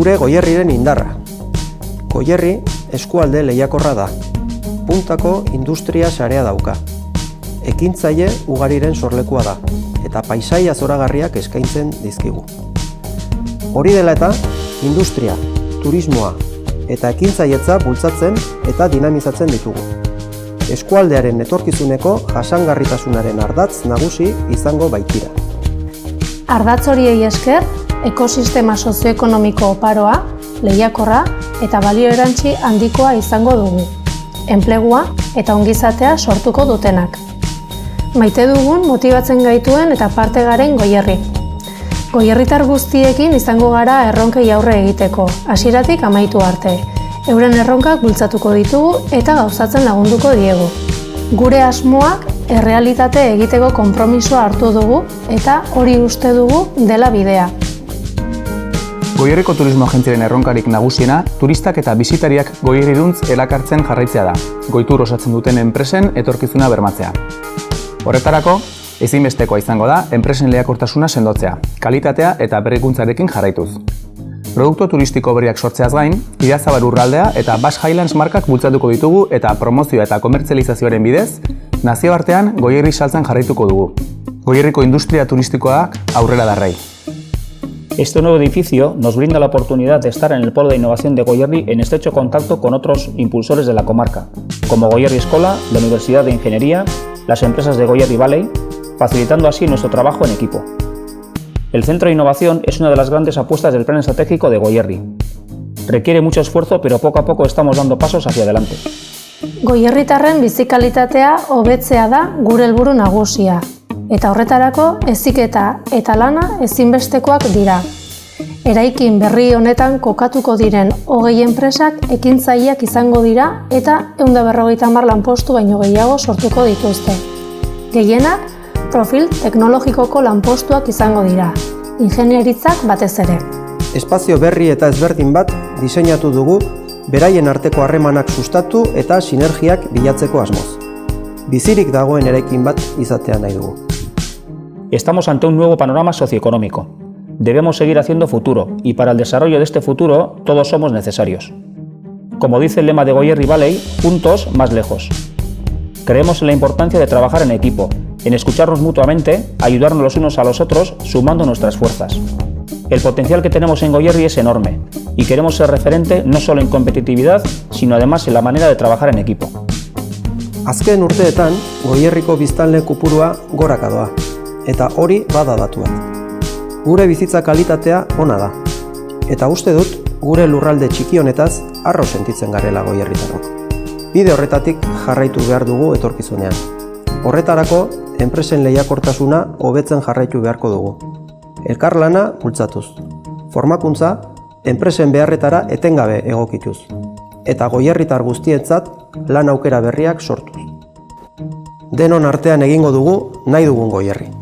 Gure Goierriren indarra. Goierri eskualde lehiakorra da. Puntako industria sarea dauka. Ekintzaile ugariren sorlekua da, eta paisaia zoragarriak eskaintzen dizkigu. Hori dela eta, industria, turismoa eta ekintzailetza bultzatzen eta dinamizatzen ditugu. Eskualdearen etorkizuneko jasangarritasunaren ardatz nagusi izango baitira. Ardatz horiei esker, ekosistema sozioekonomiko oparoa, lehiakorra eta balio erantzi handikoa izango dugu. Enplegua eta ongizatea sortuko dutenak. Maite dugun, motibatzen gaituen eta parte garen Goierri. Goierritar guztiekin izango gara erronkei aurre egiteko, hasieratik amaitu arte. Euren erronkak bultzatuko ditugu eta gauzatzen lagunduko diegu. Gure asmoak errealitate egiteko konpromisoa hartu dugu eta hori uste dugu dela bidea. Goierriko turismo agentziaren erronkarik nagusiena, turistak eta bisitariak Goierriduntz erakartzen jarraitzea da, goitur osatzen duten enpresen etorkizuna bermatzea. Horretarako, ezinbestekoa izango da enpresen lehiakortasuna sendotzea, kalitatea eta berrikuntzarekin jarraituz. Produktu turistiko berriak sortzeaz gain, Idiazabal lurraldea eta Basque Highlands markak bultzatuko ditugu eta promozioa eta komertzializazioaren bidez, nazioartean Goierri saltzen jarraituko dugu. Goierriko industria turistikoak aurrera darrai. Este nuevo edificio nos brinda la oportunidad de estar en el polo de innovación de Goierri en estrecho contacto con otros impulsores de la comarca, como Goierri Escola, la Universidad de Ingeniería, las empresas de Goierri Valley, facilitando así nuestro trabajo en equipo. El Centro de Innovación es una de las grandes apuestas del plan estratégico de Goierri. Requiere mucho esfuerzo, pero poco a poco estamos dando pasos hacia adelante. Goierritarren bizikalitatea hobetzea da gure helburu nagusia, eta horretarako heziketa eta lana ezinbestekoak dira. Eraikin berri honetan kokatuko diren 20 enpresak ekintzaileak izango dira eta 150 lanpostu baino gehiago sortuko dituzte. Gehienak profil teknologikoko lanpostuak izango dira, ingenieritzak batez ere. Espazio berri eta ezberdin bat diseinatu dugu beraien arteko harremanak sustatu eta sinergiak bilatzeko asmoz. Bizirik dagoen eraikin bat izatea nahi dugu. Estamos ante un nuevo panorama socioeconómico. Debemos seguir haciendo futuro y para el desarrollo de este futuro todos somos necesarios. Como dice el lema de Goierri Valley, juntos más lejos. Creemos en la importancia de trabajar en equipo, en escucharnos mutuamente, ayudarnos los unos a los otros, sumando nuestras fuerzas. El potencial que tenemos en Goierri es enorme y queremos ser referente no solo en competitividad, sino además en la manera de trabajar en equipo. Azken urteetan, Goierriko biztanle kopurua goraka doa, eta hori bada datu bat. Gure bizitza kalitatea ona da, eta uste dut gure lurralde txiki honetaz harro sentitzen garela goierritarrok. Bide horretatik jarraitu behar dugu etorkizunean. Horretarako, enpresen lehiakortasuna hobetzen jarraitu beharko dugu. Elkarlana bultzatuz. Formakuntza, enpresen beharretara etengabe egokituz. Eta goierritar guztientzat lan aukera berriak sortuz. Denon artean egingo dugu nahi dugun Goierri.